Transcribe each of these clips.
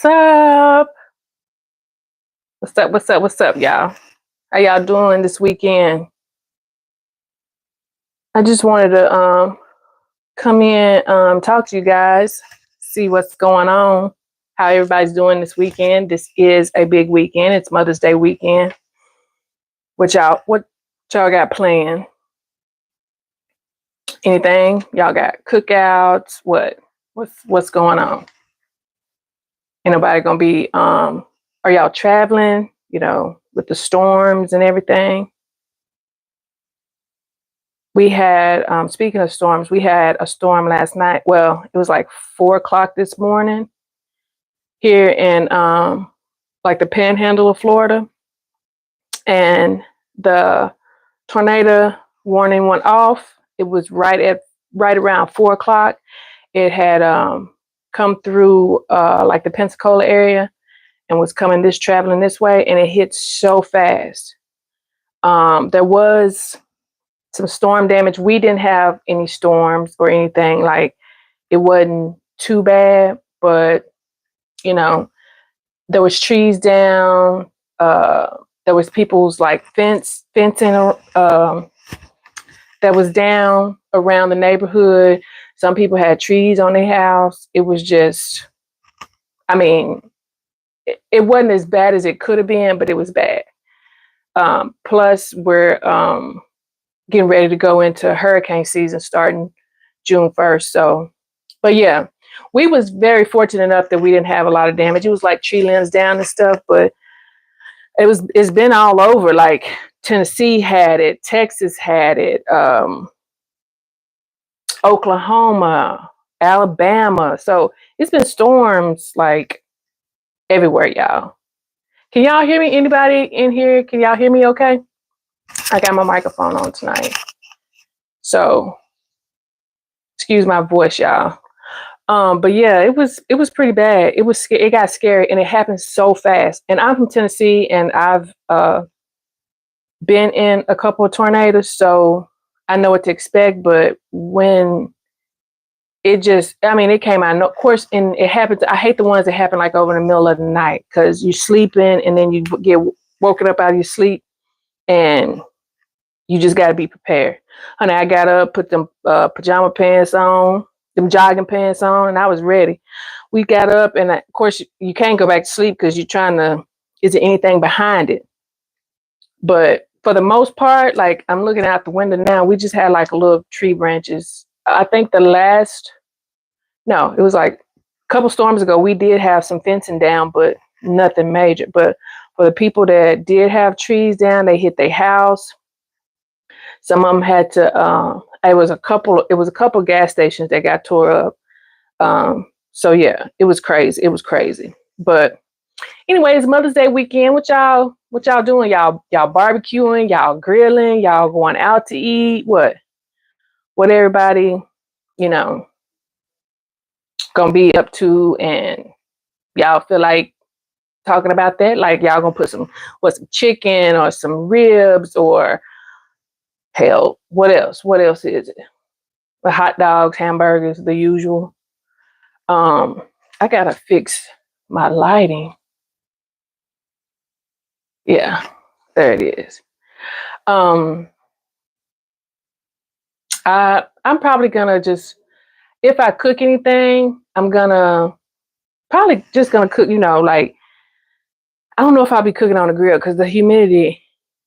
What's up? What's up? What's up? What's up, y'all? How y'all doing this weekend? I just wanted to come in, talk to you guys, see what's going on, how everybody's doing this weekend. This is a big weekend. It's Mother's Day weekend. What y'all got planned? Anything? Y'all got cookouts? What's going on? Ain't nobody gonna be are y'all traveling, with the storms and everything? We had, speaking of storms, we had a storm last night. Well, it was like 4 o'clock this morning here in like the panhandle of Florida. And the tornado warning went off. It was right around 4 o'clock. It had come through like the Pensacola area and was traveling this way, and it hit so fast. There was some storm damage. We didn't have any storms or anything. Like, it wasn't too bad, but there was trees down. There was people's like fencing that was down around the neighborhood. Some people had trees on their house. It was just, I mean, it wasn't as bad as it could have been, but it was bad. Plus, we're getting ready to go into hurricane season starting June 1st. So, but yeah, we was very fortunate enough that we didn't have a lot of damage. It was like tree limbs down and stuff, but it's been all over. Like, Tennessee had it, Texas had it, Oklahoma, Alabama. So it's been storms like everywhere, y'all. Can y'all hear me? Anybody in here? Can y'all hear me okay? I got my microphone on tonight. So excuse my voice, y'all. But yeah, it was pretty bad. It got scary, and it happened so fast. And I'm from Tennessee, and I've been in a couple of tornadoes, so I know what to expect. But when it came out, of course, and it happens. I hate the ones that happen like over in the middle of the night, because you're sleeping and then you get woken up out of your sleep, and you just got to be prepared. Honey, I got up, put them pajama pants on, them jogging pants on, and I was ready. We got up, and of course, you can't go back to sleep because you're trying to, is there anything behind it? But for the most part, like, I'm looking out the window now, we just had like a little tree branches. I think it was like a couple storms ago, we did have some fencing down, but nothing major. But for the people that did have trees down, they hit their house. Some of them had to, it was a couple gas stations that got tore up. So yeah, it was crazy. It was crazy. But anyways, Mother's Day weekend, what y'all doing? Y'all barbecuing, y'all grilling, y'all going out to eat? What everybody, gonna be up to, and y'all feel like talking about that? Like, y'all gonna put some chicken or some ribs, or hell, what else? What else is it? Hot dogs, hamburgers, the usual. I gotta fix my lighting. Yeah, there it is. I'm probably gonna just, if I cook anything, I'm gonna probably just gonna cook, like, I don't know if I'll be cooking on the grill because the humidity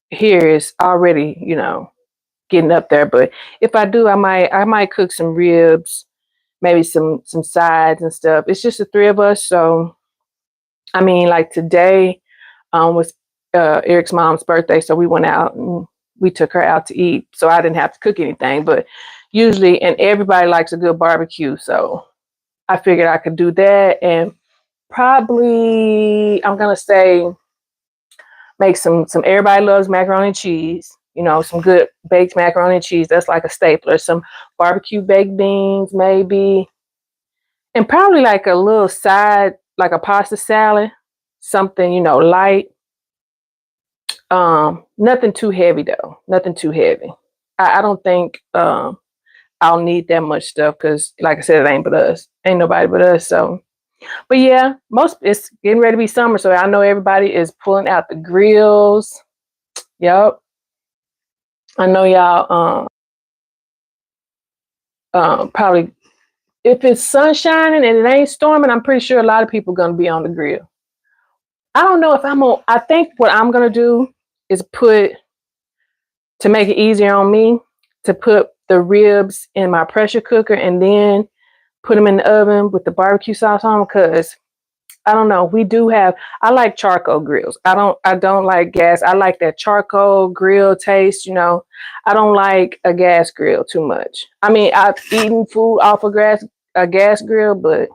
here is already, getting up there. But if I do, I might cook some ribs, maybe some sides and stuff. It's just the three of us. So, I mean, like today was Eric's mom's birthday. So we went out and we took her out to eat. So I didn't have to cook anything. But usually, and everybody likes a good barbecue. So I figured I could do that. And probably, I'm going to say, make some everybody loves macaroni and cheese. Some good baked macaroni and cheese. That's like a stapler. Some barbecue baked beans, maybe. And probably like a little side, like a pasta salad. Something, light. Nothing too heavy, though. Nothing too heavy. I don't think I'll need that much stuff because, like I said, it ain't but us. Ain't nobody but us. So, But yeah, it's getting ready to be summer, so I know everybody is pulling out the grills. Yep. I know y'all probably, if it's sun shining and it ain't storming, I'm pretty sure a lot of people gonna be on the grill. I don't know if I think what I'm gonna do is to make it easier on me, to put the ribs in my pressure cooker and then put them in the oven with the barbecue sauce on, because I don't know. I like charcoal grills. I don't like gas. I like that charcoal grill taste, you know. I don't like a gas grill too much. I mean, I've eaten food off a gas grill, but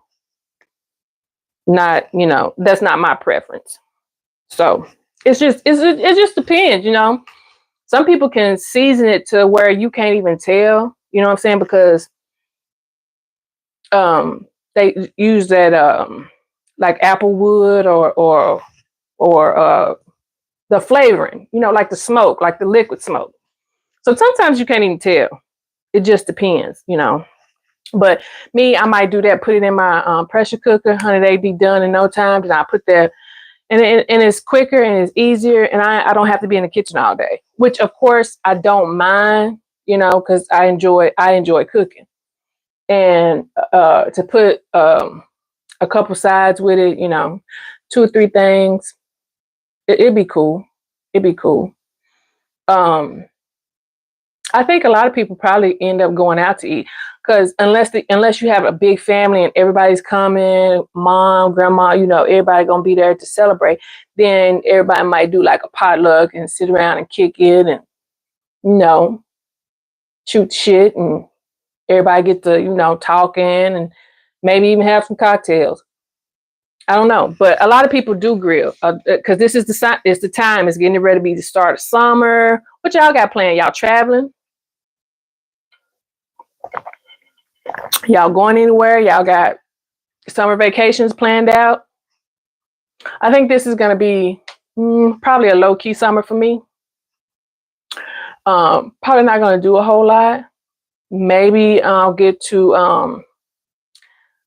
not, you know, that's not my preference. So it just depends, you know. Some people can season it to where you can't even tell, you know what I'm saying? Because they use that like apple wood or the flavoring, you know, like the smoke, like the liquid smoke. So sometimes you can't even tell. It just depends, you know. But me, I might do that, put it in my pressure cooker, honey, they be done in no time. Then I put that, and it's quicker and it's easier, and I don't have to be in the kitchen all day, which of course I don't mind, you know, because I enjoy cooking. And to put a couple sides with it, you know, 2 or 3 things, it'd be cool. It'd be cool. Um, I think a lot of people probably end up going out to eat, because unless you have a big family and everybody's coming, mom, grandma, you know, everybody gonna be there to celebrate, then everybody might do like a potluck and sit around and kick it and, you know, shoot shit, and everybody get to, you know, talking and maybe even have some cocktails. I don't know, but a lot of people do grill because this is it's the time. It's getting ready to be the start of summer. What y'all got planned? Y'all traveling? Y'all going anywhere? Y'all got summer vacations planned out? I think this is going to be probably a low key summer for me. Probably not going to do a whole lot. Maybe I'll get to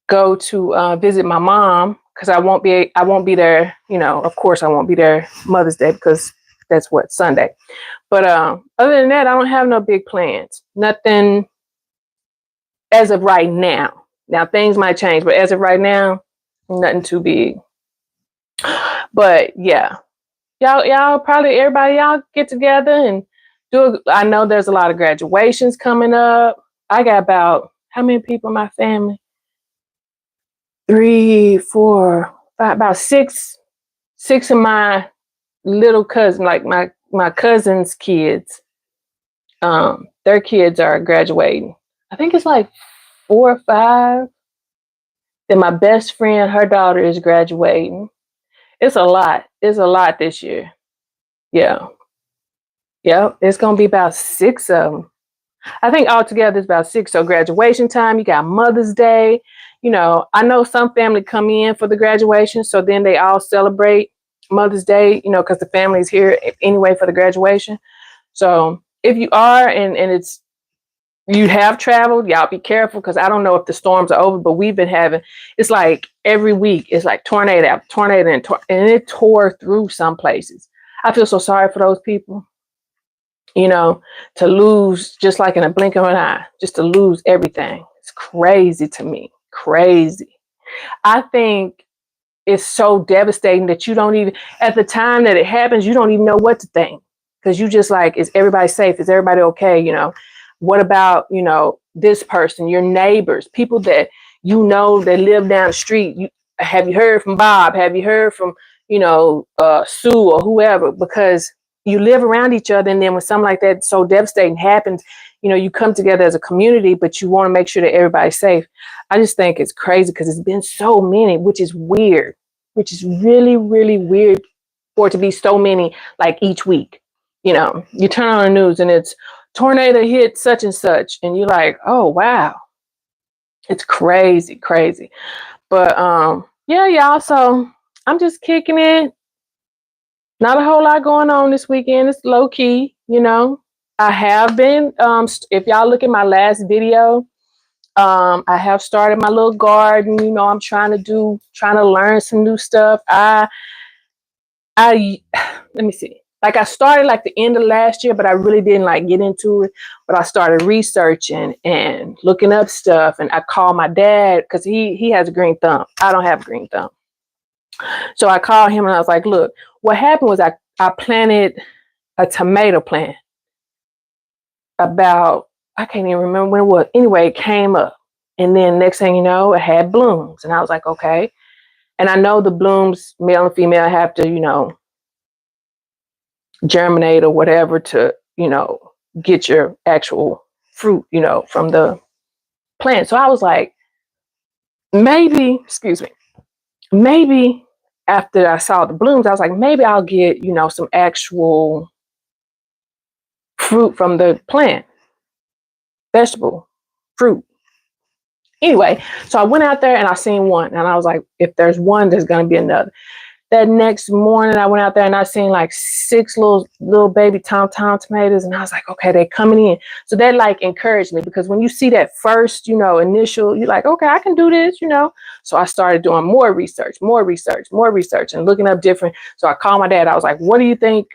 go to visit my mom, because I won't be there. You know, of course I won't be there Mother's Day, because that's what, Sunday. But other than that, I don't have no big plans. Nothing as of right now. Now things might change, but as of right now, nothing too big. But yeah, y'all probably, everybody, y'all get together and I know there's a lot of graduations coming up. I got about, how many people in my family? 3, 4, 5, about six of my little cousin, like my cousin's kids. Their kids are graduating. I think it's like 4 or 5. Then my best friend, her daughter is graduating. It's a lot. It's a lot this year. Yeah. Yep. It's gonna be about 6 of them. I think altogether it's about 6. So graduation time, you got Mother's Day. You know, I know some family come in for the graduation, so then they all celebrate Mother's Day, you know, because the family's here anyway for the graduation. So if you are and you have traveled, y'all be careful, because I don't know if the storms are over, but we've been having, it's like every week, it's like tornado after tornado, and it tore through some places. I feel so sorry for those people, you know, to lose, just like in a blink of an eye, just to lose everything. It's crazy to me. Crazy. I think it's so devastating that you don't even, at the time that it happens, you don't even know what to think, because you just like, is everybody safe? Is everybody okay? You know, what about, you know, this person, your neighbors, people that you know that live down the street? Have you heard from Bob? Have you heard from, you know, Sue or whoever? Because you live around each other, and then when something like that so devastating happens, you know, you come together as a community, but you want to make sure that everybody's safe. I just think it's crazy, because it's been so many, which is weird, which is really, really weird for it to be so many, like each week. You know, you turn on the news and it's tornado hit such and such, and you're like, oh wow, it's crazy, crazy. But yeah, y'all. So I'm just kicking it. Not a whole lot going on this weekend. It's low key, you know. I have been. If y'all look at my last video, I have started my little garden. You know, I'm trying to learn some new stuff. I let me see. Like I started like the end of last year, but I really didn't like get into it. But I started researching and looking up stuff. And I called my dad because he has a green thumb. I don't have a green thumb. So I called him and I was like, look, what happened was I planted a tomato plant about, I can't even remember when it was. Anyway, it came up. And then next thing you know, it had blooms. And I was like, okay. And I know the blooms, male and female, have to, you know, germinate or whatever to, you know, get your actual fruit, you know, from the plant. So I was like, maybe, excuse me, maybe after I saw the blooms, I was like, maybe I'll get, you know, some actual fruit from the plant, vegetable, fruit. Anyway, so I went out there and I seen one and I was like, if there's one, there's going to be another. That next morning I went out there and I seen like 6 little baby tom tomatoes and I was like, okay, they're coming in. So that like encouraged me because when you see that first, you know, initial, you're like, okay, I can do this, you know. So I started doing more research and looking up different. So I called my dad. I was like, what do you think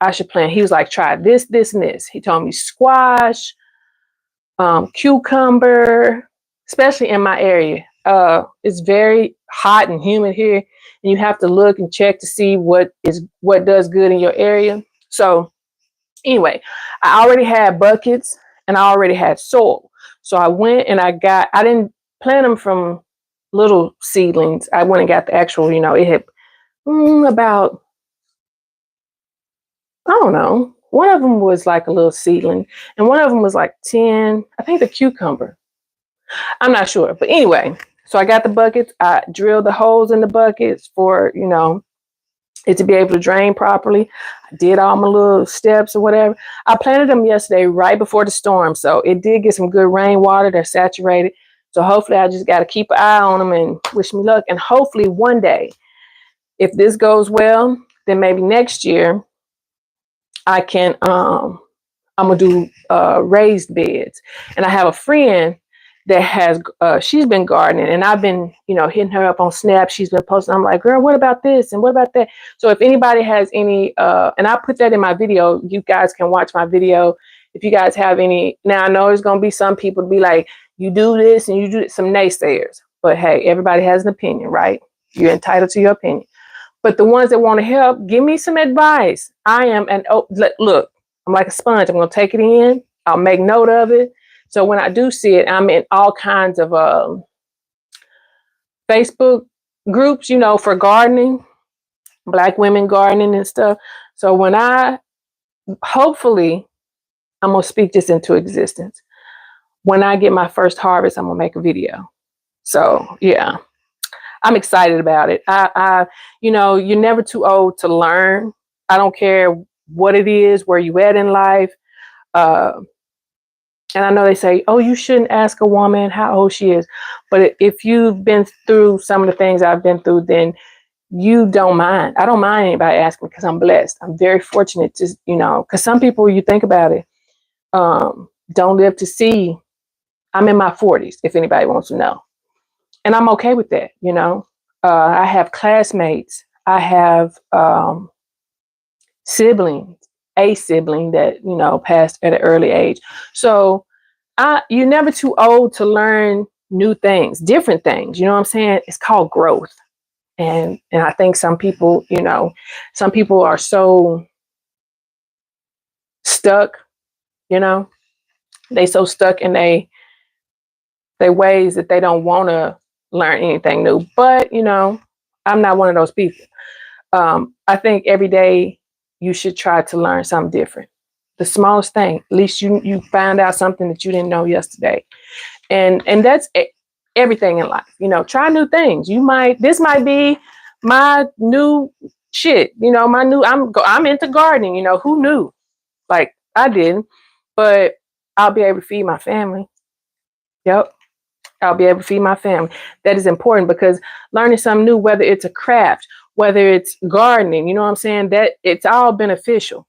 I should plant? He was like, try this, this, and this. He told me squash, cucumber, especially in my area. It's very hot and humid here, and you have to look and check to see what does good in your area. So anyway, I already had buckets and I already had soil. So I went and I didn't plant them from little seedlings. I went and got the actual, you know, it had about, I don't know. One of them was like a little seedling and one of them was like 10, I think the cucumber. I'm not sure. But anyway, so I got the buckets. I drilled the holes in the buckets for, you know, it to be able to drain properly. I did all my little steps or whatever. I planted them yesterday right before the storm. So it did get some good rainwater. They're saturated. So hopefully I just got to keep an eye on them and wish me luck. And hopefully one day, if this goes well, then maybe next year I can, I'm going to do raised beds. And I have a friend that has, she's been gardening and I've been, you know, hitting her up on Snap. She's been posting. I'm like, girl, what about this? And what about that? So if anybody has any, and I put that in my video, you guys can watch my video. If you guys have any, now I know there's going to be some people to be like, you do this and you do some naysayers, but hey, everybody has an opinion, right? You're entitled to your opinion. But the ones that want to help, give me some advice. I am look, I'm like a sponge. I'm going to take it in. I'll make note of it. So when I do see it, I'm in all kinds of Facebook groups, you know, for gardening, Black women gardening and stuff. So when hopefully, I'm going to speak this into existence. When I get my first harvest, I'm going to make a video. So yeah, I'm excited about it. You know, you're never too old to learn. I don't care what it is, where you at in life. And I know they say, oh, you shouldn't ask a woman how old she is. But if you've been through some of the things I've been through, then you don't mind. I don't mind anybody asking because I'm blessed. I'm very fortunate to, you know, because some people, you think about it, don't live to see. I'm in my 40s, if anybody wants to know. And I'm okay with that, you know. I have classmates. I have siblings, a sibling that, you know, passed at an early age. So you're never too old to learn new things, different things. You know what I'm saying? It's called growth. And I think some people, you know, some people are so stuck, you know, they so stuck in their ways that they don't want to learn anything new. But, you know, I'm not one of those people. I think every day you should try to learn something different. The smallest thing, at least you find out something that you didn't know yesterday. And that's everything in life. You know, try new things. This might be my new shit. You know, I'm into gardening. You know, who knew? Like I didn't, but I'll be able to feed my family. Yep. I'll be able to feed my family. That is important because learning something new, whether it's a craft, whether it's gardening, you know what I'm saying, that it's all beneficial.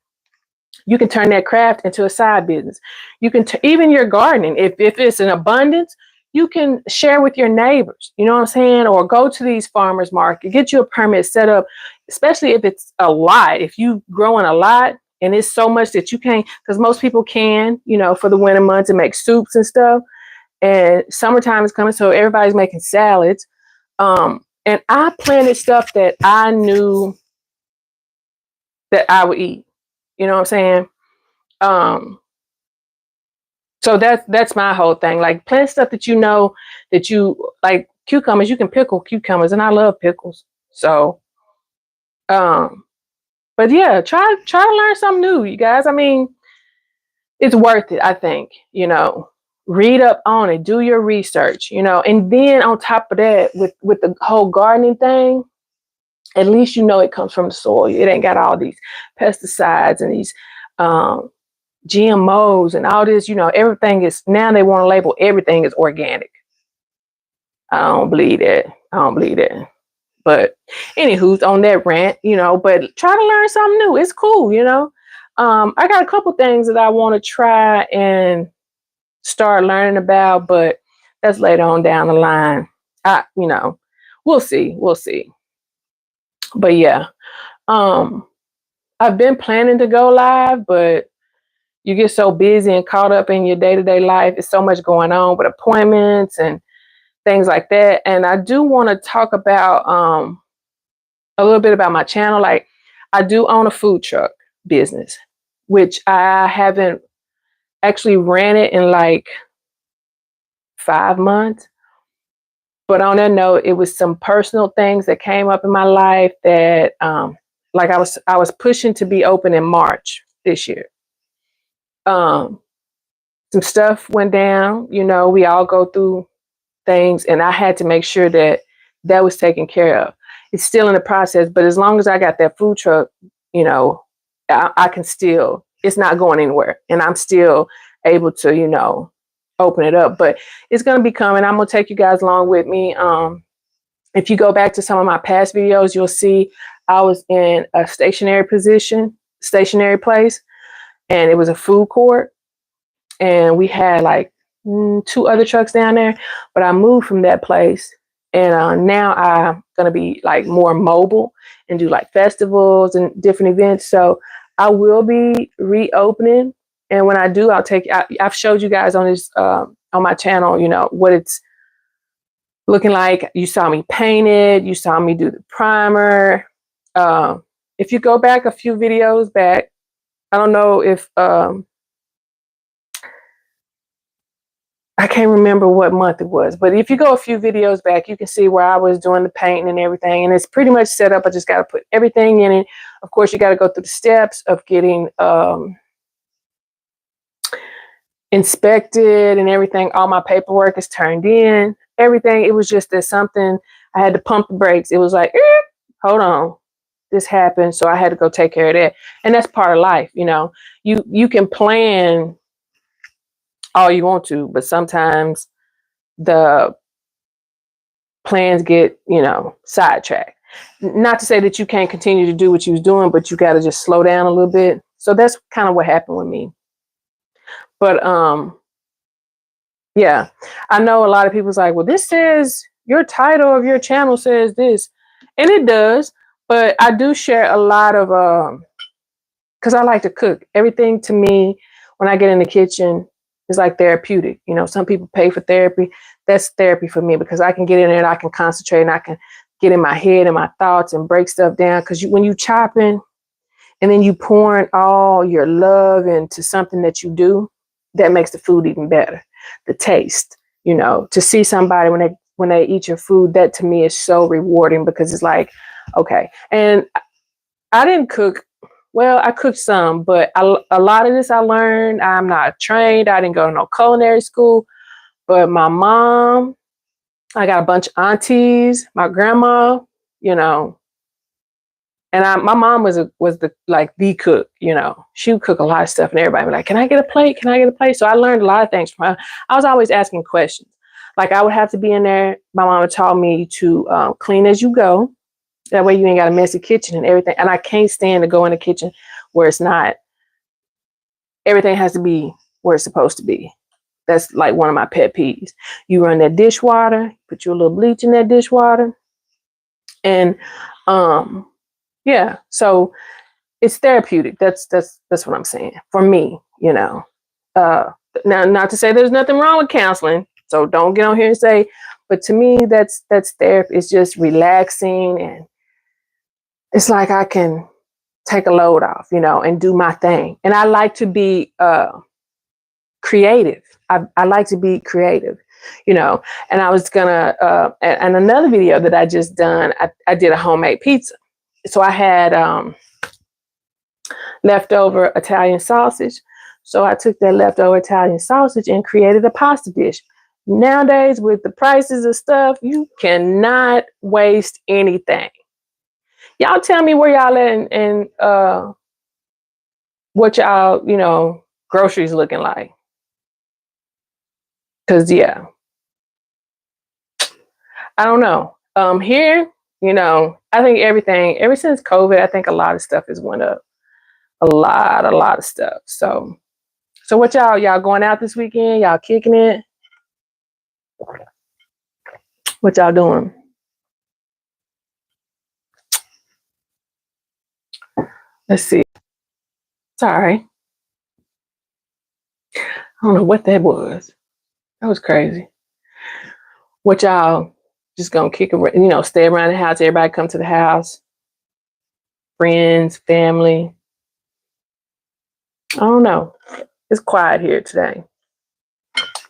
You can turn that craft into a side business. You can even your gardening, if it's an abundance, you can share with your neighbors, you know what I'm saying? Or go to these farmers market, get you a permit set up, especially if it's a lot. If you growing a lot and it's so much that you can't, because most people can, you know, for the winter months and make soups and stuff. And summertime is coming, so everybody's making salads. And I planted stuff that I knew that I would eat. You know what I'm saying? Um, so that's my whole thing. Like plant stuff that you know that you like cucumbers, you can pickle cucumbers, and I love pickles. So um, but yeah, try to learn something new, you guys. I mean, it's worth it, I think, you know. Read up on it, do your research, you know, and then on top of that, with the whole gardening thing, at least you know it comes from the soil. It ain't got all these pesticides and these um, GMOs and all this. You know, everything is now they want to label everything as organic. I don't believe that. I don't believe that. But anywho's on that rant, you know. But try to learn something new. It's cool, you know. I got a couple things that I want to try and start learning about, but that's later on down the line. You know, we'll see. We'll see. But yeah, um, I've been planning to go live, but you get so busy and caught up in your day-to-day life. It's so much going on with appointments and things like that. And I do want to talk about a little bit about my channel. Like I do own a food truck business, which I haven't actually ran it in like 5 months. But on that note, it was some personal things that came up in my life that like I was pushing to be open in March this year. Some stuff went down, you know, we all go through things, and I had to make sure that that was taken care of. It's still in the process, but as long as I got that food truck, you know, I can still, it's not going anywhere, and I'm still able to, you know, open it up. But it's going to be coming. I'm going to take you guys along with me. If you go back to some of my past videos, you'll see I was in a stationary place, and it was a food court, and we had like 2 other trucks down there. But I moved from that place, and now I'm gonna be like more mobile and do like festivals and different events. So I will be reopening, and when I do, I've showed you guys on this on my channel, you know, what it's looking like. You saw me paint it, you saw me do the primer. If you go back a few videos back, I don't know if I can't remember what month it was, but if you go a few videos back, you can see where I was doing the painting and everything, and it's pretty much set up. I just got to put everything in it. Of course, you got to go through the steps of getting inspected and everything. All my paperwork is turned in, everything. It was just that something, I had to pump the brakes. It was like, hold on, this happened, so I had to go take care of that. And that's part of life, you know. You can plan all you want to, but sometimes the plans get, you know, sidetracked. Not to say that you can't continue to do what you was doing, but you got to just slow down a little bit. So that's kind of what happened with me. But yeah, I know a lot of people's like, well, this says your title of your channel says this, and it does. But I do share a lot of because I like to cook. Everything to me, when I get in the kitchen, is like therapeutic. You know, some people pay for therapy. That's therapy for me, because I can get in there and I can concentrate and I can get in my head and my thoughts and break stuff down. Because when you chopping and then you pouring all your love into something that you do, that makes the food even better. The taste, you know, to see somebody when they eat your food, that to me is so rewarding, because it's like, okay. And I didn't cook. Well, I cooked some, but a lot of this I learned. I'm not trained. I didn't go to no culinary school. But my mom, I got a bunch of aunties, my grandma, you know, and my mom was the cook, you know. She would cook a lot of stuff, and everybody would be like, "Can I get a plate? Can I get a plate?" So I learned a lot of things from her. I was always asking questions. Like I would have to be in there. My mom taught me to clean as you go. That way you ain't got a messy kitchen and everything. And I can't stand to go in the kitchen where it's not. Everything has to be where it's supposed to be. That's like one of my pet peeves. You run that dishwater, put your little bleach in that dishwater, and yeah. So it's therapeutic. That's what I'm saying for me. Uh, Now, not to say there's nothing wrong with counseling. So don't get on here and say, but to me, that's therapy. It's just relaxing, and it's like I can take a load off, and do my thing. And I like to be creative. I like to be creative, and I was gonna, and another video that I just done, I did a homemade pizza. So I had leftover Italian sausage. So I took that leftover Italian sausage and created a pasta dish. Nowadays, with the prices of stuff, you cannot waste anything. Y'all tell me where y'all at, and what y'all, groceries looking like. Cause yeah, I don't know. Here, I think everything ever since COVID, I think a lot of stuff has went up. A lot of stuff. So what y'all going out this weekend? Y'all kicking it? What y'all doing? Let's see. Sorry. I don't know what that was. That was crazy. What y'all just gonna kick it, stay around the house, everybody come to the house, friends, family. I don't know. It's quiet here today.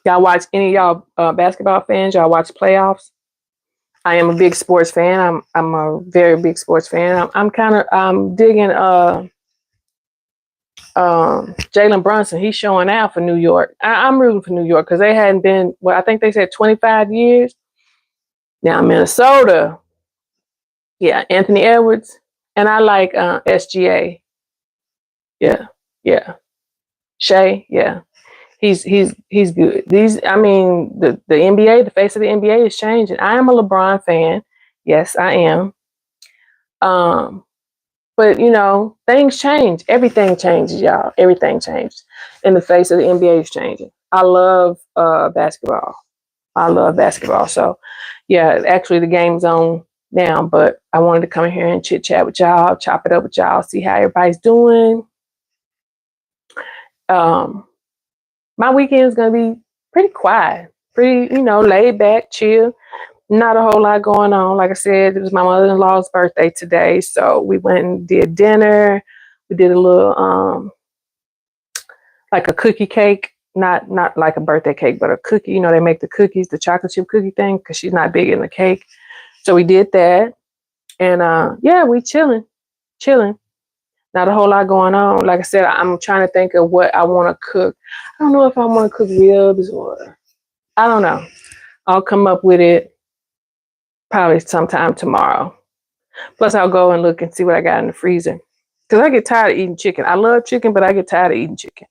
Y'all watch any of y'all basketball fans? Y'all watch playoffs? I am a big sports fan. I'm a very big sports fan. I'm digging Jalen Brunson. He's showing out for New York. I'm rooting for New York because they hadn't been, I think they said 25 years. Now Minnesota, yeah, Anthony Edwards, and I like SGA. Yeah. Shea, yeah. He's good. The NBA, the face of the NBA is changing. I am a LeBron fan. Yes, I am. But things change. Everything changes, y'all. Everything changes. And the face of the NBA is changing. I love basketball. I love basketball. So yeah, actually the game's on now, but I wanted to come in here and chit chat with y'all, chop it up with y'all, see how everybody's doing. My weekend is gonna be pretty quiet, pretty, laid back, chill. Not a whole lot going on. Like I said, it was my mother-in-law's birthday today, so we went and did dinner. We did a little like a cookie cake, not like a birthday cake, but a cookie. They make the cookies, the chocolate chip cookie thing, because she's not big in the cake. So we did that, and yeah, we chilling. Not a whole lot going on. Like I said, I'm trying to think of what I want to cook. I don't know if I want to cook ribs or I don't know. I'll come up with it probably sometime tomorrow. Plus, I'll go and look and see what I got in the freezer. Because I get tired of eating chicken. I love chicken, but I get tired of eating chicken.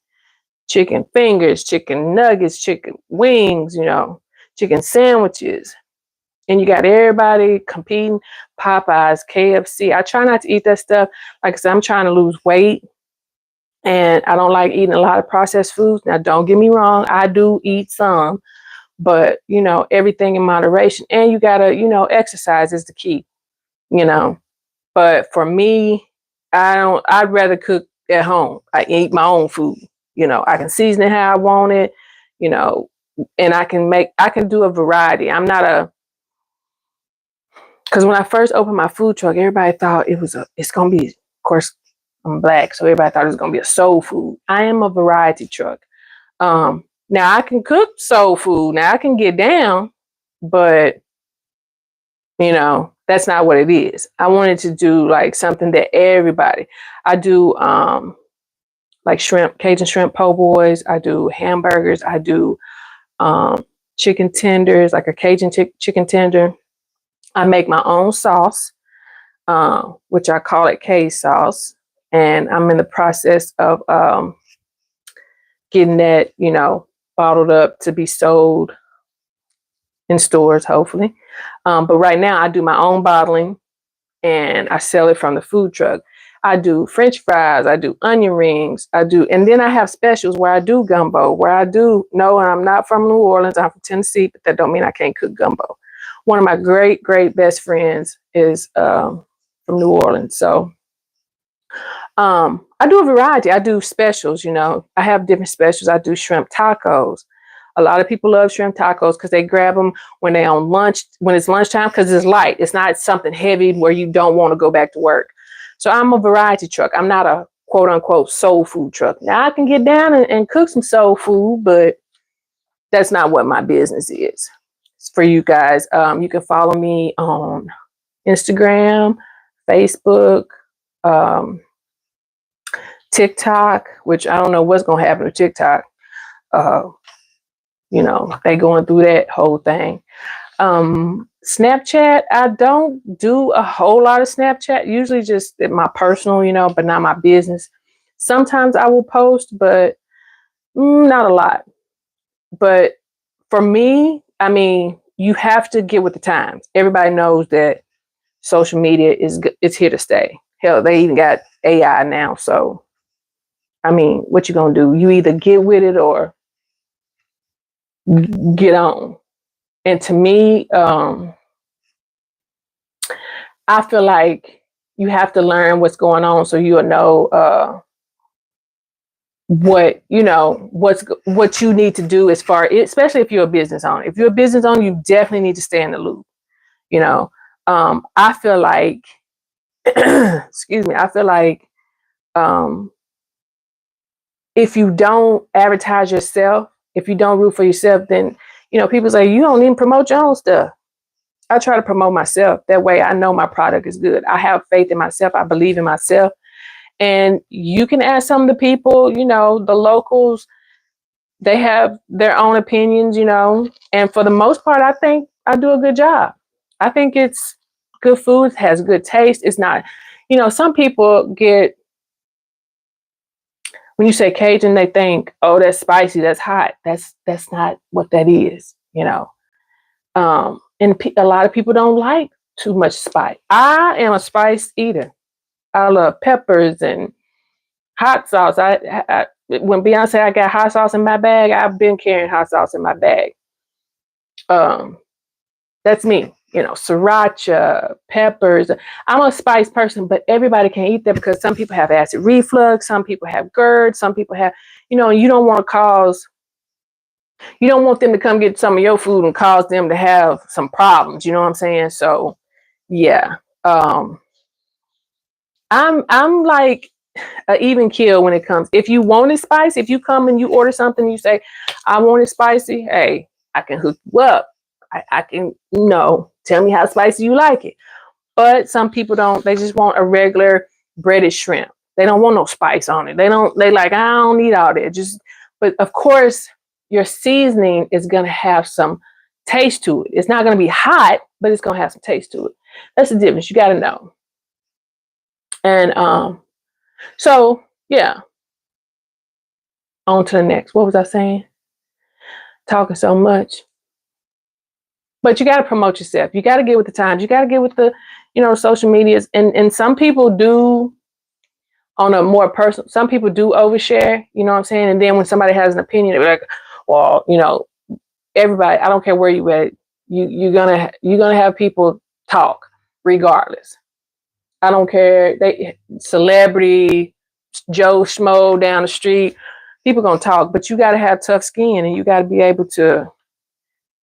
Chicken fingers, chicken nuggets, chicken wings, chicken sandwiches. And you got everybody competing, Popeyes, KFC. I try not to eat that stuff. Like I said, I'm trying to lose weight. And I don't like eating a lot of processed foods. Now, don't get me wrong. I do eat some. But, everything in moderation. And you got to, exercise is the key, But for me, I'd rather cook at home. I eat my own food. I can season it how I want it, and I can do a variety. I'm not because when I first opened my food truck, everybody thought it's going to be, of course, I'm Black, so everybody thought it was going to be a soul food. I am a variety truck. Now I can cook soul food. Now I can get down, but that's not what it is. I wanted to do like something that everybody. I do like shrimp, Cajun shrimp po' boys. I do hamburgers. I do chicken tenders, like a Cajun chicken tender. I make my own sauce, which I call it K sauce, and I'm in the process of getting that, bottled up to be sold in stores, hopefully. But right now I do my own bottling and I sell it from the food truck. I do French fries. I do onion rings. And then I have specials where I do gumbo, where I do, no, I'm not from New Orleans. I'm from Tennessee, but that don't mean I can't cook gumbo. One of my great, great best friends is from New Orleans. So I do a variety. I do specials, I have different specials. I do shrimp tacos. A lot of people love shrimp tacos because they grab them when they're on lunch, when it's lunchtime, because it's light. It's not something heavy where you don't want to go back to work. So I'm a variety truck. I'm not a quote unquote soul food truck. Now I can get down and cook some soul food, but that's not what my business is. It's for you guys. You can follow me on Instagram, Facebook, TikTok, which I don't know what's going to happen to TikTok. They going through that whole thing. Snapchat, I don't do a whole lot of Snapchat, usually just my personal, but not my business. Sometimes I will post, but not a lot. But for me, I mean, you have to get with the times. Everybody knows that social media is here to stay. Hell, they even got AI now. So, I mean, what you gonna do? You either get with it or get on. And to me, I feel like you have to learn what's going on so you'll know what you need to do as far, especially if you're a business owner. If you're a business owner, you definitely need to stay in the loop. I feel like, excuse me, I feel like if you don't advertise yourself, if you don't root for yourself, then people say you don't even promote your own stuff. I try to promote myself. That way I know my product is good. I have faith in myself. I believe in myself. And you can ask some of the people, the locals, they have their own opinions, and for the most part, I think I do a good job. I think it's good food, has good taste. It's not, some people get, when you say Cajun, they think, oh, that's spicy, that's hot. That's not what that is, and a lot of people don't like too much spice. I am a spice eater. I love peppers and hot sauce. When Beyonce, I got hot sauce in my bag, I've been carrying hot sauce in my bag. That's me, sriracha, peppers. I'm a spice person, but everybody can't eat that because some people have acid reflux, some people have GERD, some people have, you don't want them to come get some of your food and cause them to have some problems. You know what I'm saying? So, yeah. I'm like an even kill when it comes. If you want it spicy, if you come and you order something, you say, I want it spicy. Hey, I can hook you up. I can, tell me how spicy you like it. But some people don't. They just want a regular breaded shrimp. They don't want no spice on it. They like, I don't need all that. But of course, your seasoning is going to have some taste to it. It's not going to be hot, but it's going to have some taste to it. That's the difference. You got to know. And so, yeah. On to the next. What was I saying? Talking so much. But you got to promote yourself. You got to get with the times. You got to get with the, social medias. And some people do, on a more personal, some people do overshare, you know what I'm saying? And then when somebody has an opinion, they're like, well, everybody, I don't care where you at, you're gonna have people talk regardless. I don't care. Celebrity, Joe Schmo down the street, people gonna talk, but you gotta have tough skin and you gotta be able to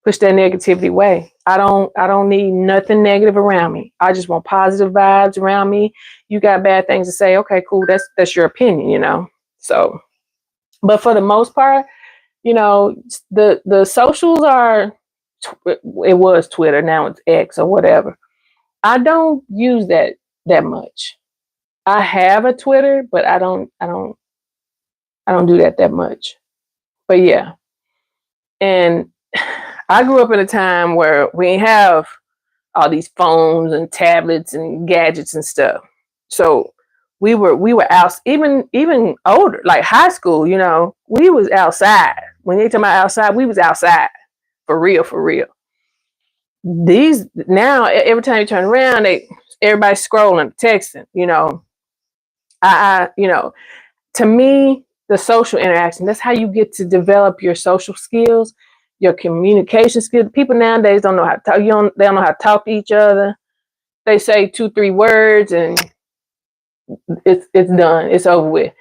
push that negativity away. I don't need nothing negative around me. I just want positive vibes around me. You got bad things to say, okay, cool. That's your opinion, So, but for the most part, the socials are, it was Twitter, now it's X or whatever. I don't use that much. I have a Twitter, but I don't do that much. But yeah. And I grew up in a time where we didn't have all these phones and tablets and gadgets and stuff. So we were out, even older, like high school, we was outside. When they talk about outside, we was outside for real. These now, every time you turn around, everybody's scrolling, texting, To me, the social interaction, that's how you get to develop your social skills, your communication skills. People nowadays don't know how to talk. They don't know how to talk to each other. They say 2, 3 words and it's done. It's over with.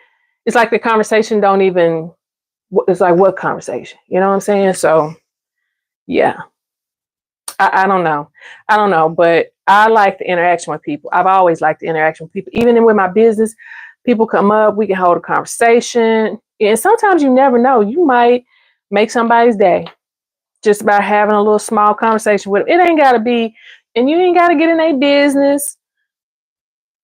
It's like the conversation don't even. It's like, what conversation? You know what I'm saying? So yeah, I don't know. I don't know, but I like the interaction with people. I've always liked the interaction with people, even with my business. People come up, we can hold a conversation, and sometimes you never know. You might make somebody's day just by having a little small conversation with them. It ain't got to be, and you ain't got to get in their business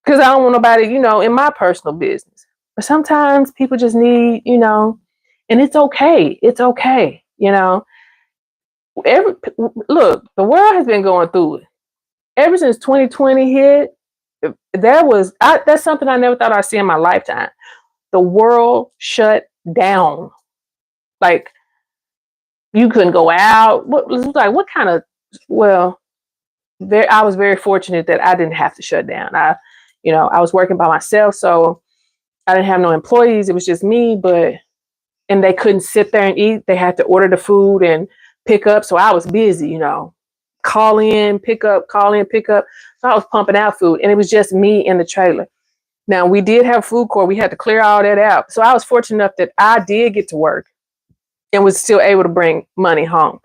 because I don't want nobody, in my personal business. But sometimes people just need, and it's okay. It's okay, Look, the world has been going through it ever since 2020 hit. That's something I never thought I'd see in my lifetime. The world shut down. Like, you couldn't go out. What kind of, well, I was very fortunate that I didn't have to shut down. I was working by myself, so I didn't have no employees. It was just me, and they couldn't sit there and eat. They had to order the food and pick up. So I was busy, call in, pick up, call in, pick up. So I was pumping out food, and it was just me in the trailer. Now, we did have food court. We had to clear all that out. So I was fortunate enough that I did get to work and was still able to bring money home.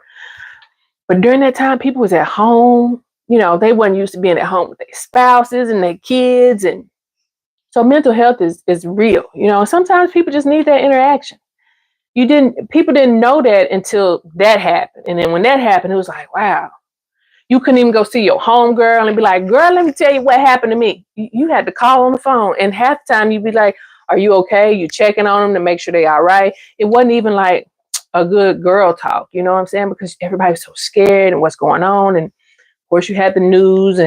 But during that time, people was at home. They wasn't used to being at home with their spouses and their kids. And so mental health is real. Sometimes people just need that interaction. People didn't know that until that happened. And then when that happened, it was like, wow. You couldn't even go see your homegirl and be like, girl, let me tell you what happened to me. You had to call on the phone. And half the time you'd be like, are you okay? You checking on them to make sure they all right. It wasn't even like a good girl talk. You know what I'm saying? Because everybody was so scared and what's going on. And of course you had the news,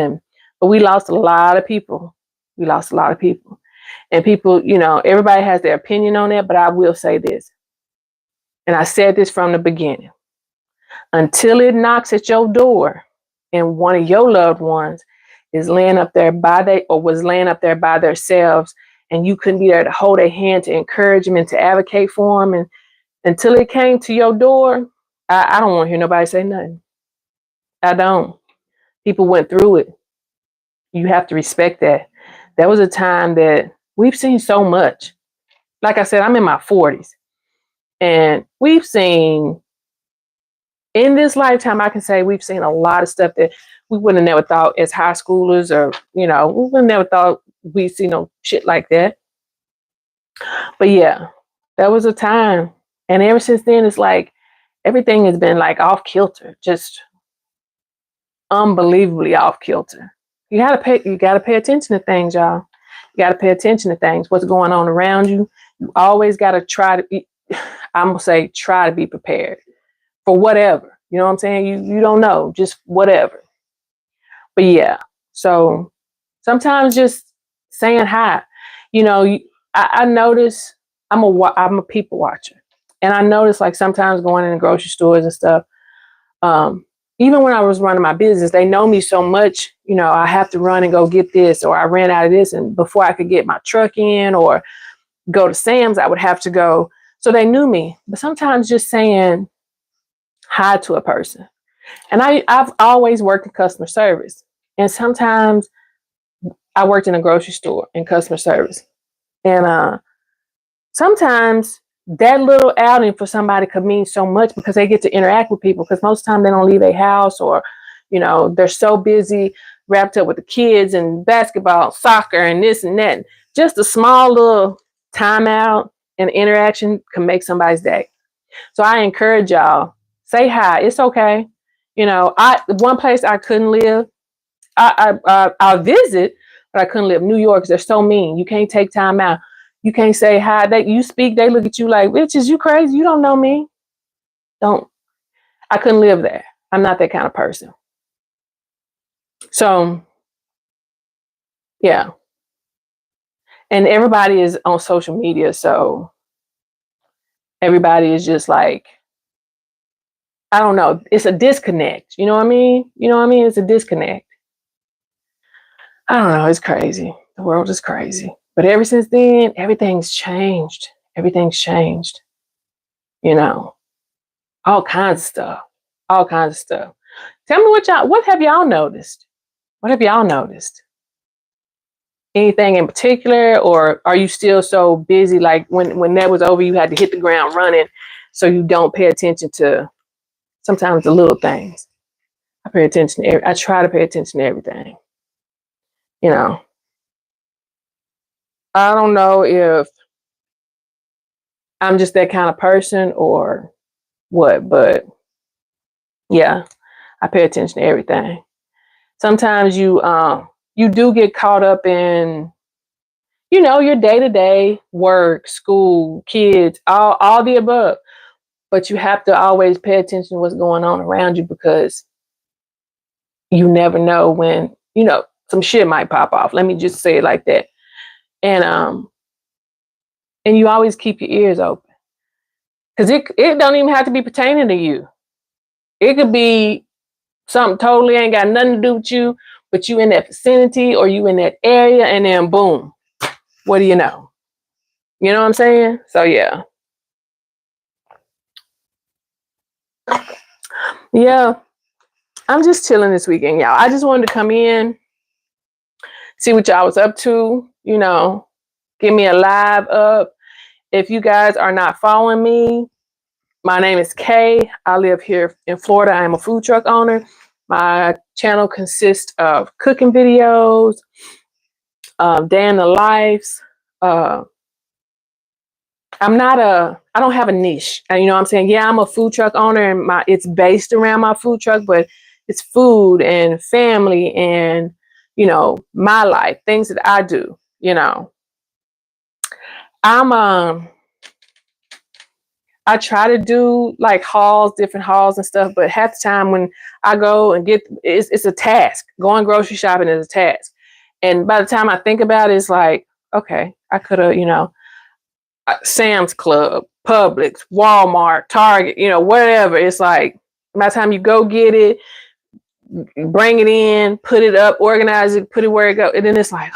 but we lost a lot of people. We lost a lot of people. And people, everybody has their opinion on that. But I will say this. And I said this from the beginning. Until it knocks at your door and one of your loved ones is laying up there was laying up there by themselves, and you couldn't be there to hold their hand, to encourage them and to advocate for them. And until it came to your door, I don't want to hear nobody say nothing. I don't. People went through it. You have to respect that. There was a time that we've seen so much. Like I said, I'm in my 40s, and we've seen, in this lifetime, I can say we've seen a lot of stuff that we would have never thought as high schoolers, or, we would have never thought we'd see no shit like that. But yeah, that was a time. And ever since then, it's like everything has been like off kilter, just unbelievably off kilter. You gotta pay attention to things, y'all. You gotta pay attention to things, what's going on around you. You always gotta try to be prepared for whatever. You know what I'm saying? You don't know, just whatever. But yeah, so sometimes just saying hi. I notice I'm a people watcher, and I notice, like, sometimes going in the grocery stores and stuff. Even when I was running my business, they know me so much. I have to run and go get this, or I ran out of this, and before I could get my truck in or go to Sam's, I would have to go. So they knew me. But sometimes just saying hi to a person. And I've always worked in customer service. And sometimes I worked in a grocery store in customer service. And sometimes that little outing for somebody could mean so much, because they get to interact with people, because most of the time they don't leave their house, or, they're so busy wrapped up with the kids and basketball, soccer, and this and that. Just a small little timeout and interaction can make somebody's day. So I encourage y'all, say hi. It's okay. One place I couldn't live, I'll visit, but I couldn't live. New York, they're so mean. You can't take time out. You can't say hi. You speak, they look at you like, bitch, is you crazy? You don't know me. I couldn't live there. I'm not that kind of person. So, yeah. And everybody is on social media, so everybody is just like, I don't know. It's a disconnect. You know what I mean? It's a disconnect. I don't know. It's crazy. The world is crazy. But ever since then, everything's changed. Everything's changed. You know, all kinds of stuff. All kinds of stuff. Tell me what have y'all noticed? What have y'all noticed? Anything in particular, or are you still so busy? Like when that was over, you had to hit the ground running, so you don't pay attention to sometimes the little things. I pay attention to I try to pay attention to everything. You know, I don't know if I'm just that kind of person or what, but yeah, I pay attention to everything. Sometimes you do get caught up in, your day-to-day work, school, kids, all the above. But you have to always pay attention to what's going on around you, because you never know when, some shit might pop off. Let me just say it like that. And you always keep your ears open. Because it don't even have to be pertaining to you. It could be something totally ain't got nothing to do with you, but you in that vicinity or you in that area, and then boom, what do you know? You know what I'm saying? So yeah. Yeah. I'm just chilling this weekend, y'all. I just wanted to come in, see what y'all was up to, give me a live up. If you guys are not following me, my name is Kay. I live here in Florida. I am a food truck owner. My channel consists of cooking videos, day in the lives. I don't have a niche. You know what I'm saying? Yeah, I'm a food truck owner, and it's based around my food truck, but it's food and family and, my life, things that I do, I try to do like different hauls and stuff, but half the time when I go and it's a task. Going grocery shopping is a task. And by the time I think about it, it's like, okay, I could have, Sam's Club, Publix, Walmart, Target, whatever. It's like by the time you go get it, bring it in, put it up, organize it, put it where it go, and then it's like,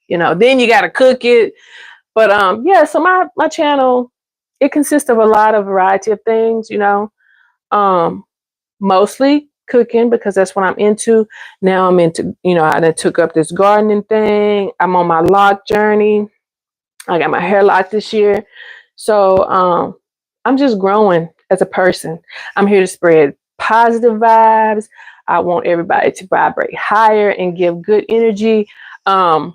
then you got to cook it. But yeah, so my channel, it consists of a lot of variety of things, mostly cooking, because that's what I'm into. Now I'm into, I done took up this gardening thing. I'm on my lock journey. I got my hair locked this year. So I'm just growing as a person. I'm here to spread positive vibes. I want everybody to vibrate higher and give good energy. I'm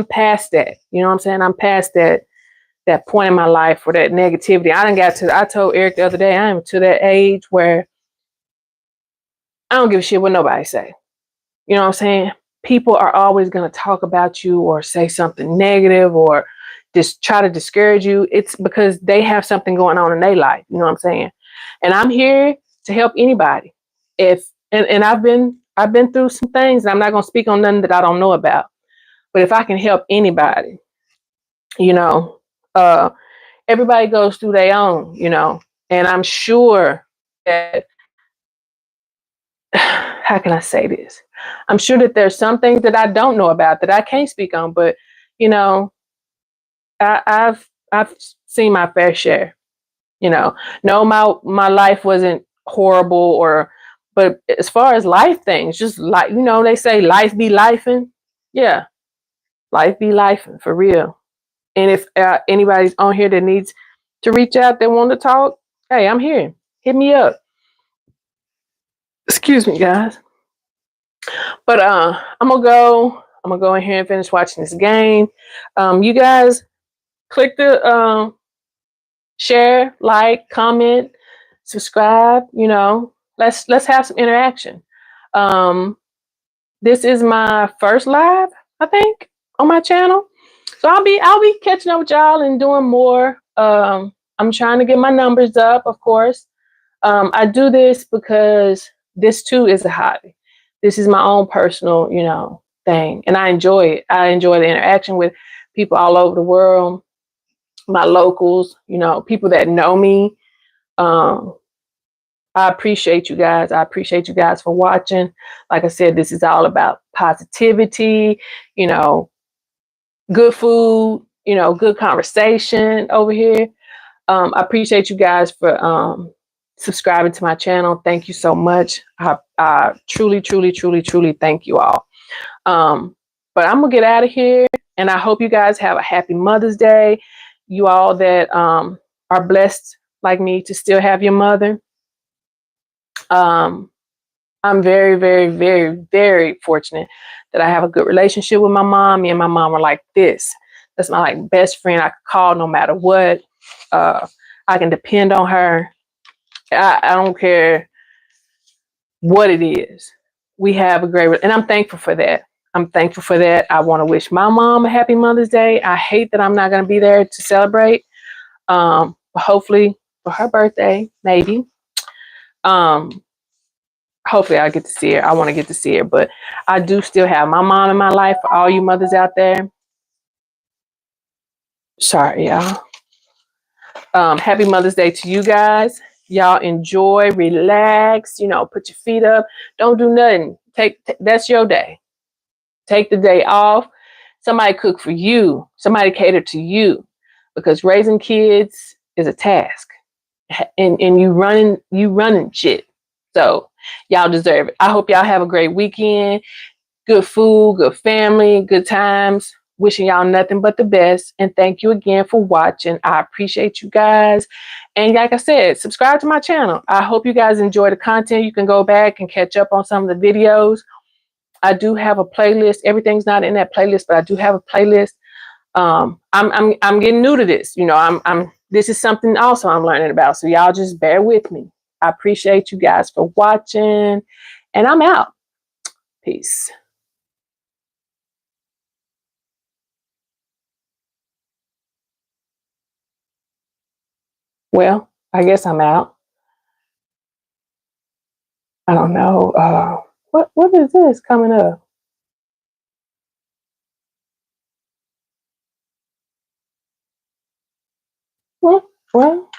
past that. You know what I'm saying? I'm past that point in my life for that negativity. I told Eric the other day, I am to that age where I don't give a shit what nobody say. You know what I'm saying? People are always going to talk about you or say something negative or just try to discourage you. It's because they have something going on in their life. You know what I'm saying? And I'm here to help anybody. And I've been through some things, and I'm not going to speak on nothing that I don't know about. But if I can help anybody, everybody goes through their own, and I'm sure that, how can I say this? I'm sure that there's some things that I don't know about that I can't speak on, but I've seen my fair share. No, my life wasn't horrible, but as far as life things, just like they say, life be lifing. Yeah, life be lifing for real. And if anybody's on here that needs to reach out, they want to talk, hey, I'm here. Hit me up. Excuse me, guys. But I'm gonna go in here and finish watching this game. You guys click the share, like, comment, subscribe. Let's have some interaction. This is my first live, I think, on my channel. So I'll be catching up with y'all and doing more. I'm trying to get my numbers up, of course. I do this because this too is a hobby. This is my own personal, thing, and I enjoy it. I enjoy the interaction with people all over the world, my locals, people that know me. I appreciate you guys. I appreciate you guys for watching. Like I said, this is all about positivity, you know, good food, you know, good conversation over here. I appreciate you guys for subscribing to my channel. Thank you so much. I truly, truly, truly, truly thank you all. But I'm gonna get out of here, and I hope you guys have a happy Mother's Day. You all that are blessed like me to still have your mother. Um, I'm very, very, very, very fortunate that I have a good relationship with my mom. Me and my mom are like this. That's my like best friend. I can call no matter what. I can depend on her. I don't care what it is. We have a great, and I'm thankful for that. I'm thankful for that. I want to wish my mom a happy Mother's Day. I hate that I'm not going to be there to celebrate. But hopefully for her birthday, maybe. Um, Hopefully I'll get to see her. I want to get to see her, but I do still have my mom in my life. For all you mothers out there, sorry, y'all. Happy Mother's Day to you guys. Y'all enjoy, relax, you know, put your feet up. Don't do nothing. That's your day. Take the day off. Somebody cook for you. Somebody cater to you, because raising kids is a task, and you running shit. So y'all deserve it. I hope y'all have a great weekend. Good food, good family, good times. Wishing y'all nothing but the best. And thank you again for watching. I appreciate you guys. And like I said, subscribe to my channel. I hope you guys enjoy the content. You can go back and catch up on some of the videos. I do have a playlist. Everything's not in that playlist, but I do have a playlist. I'm getting new to this. You know, this is something also I'm learning about. So y'all just bear with me. I appreciate you guys for watching. And I'm out. Peace. Well, I guess I'm out. I don't know. What is this coming up? Well,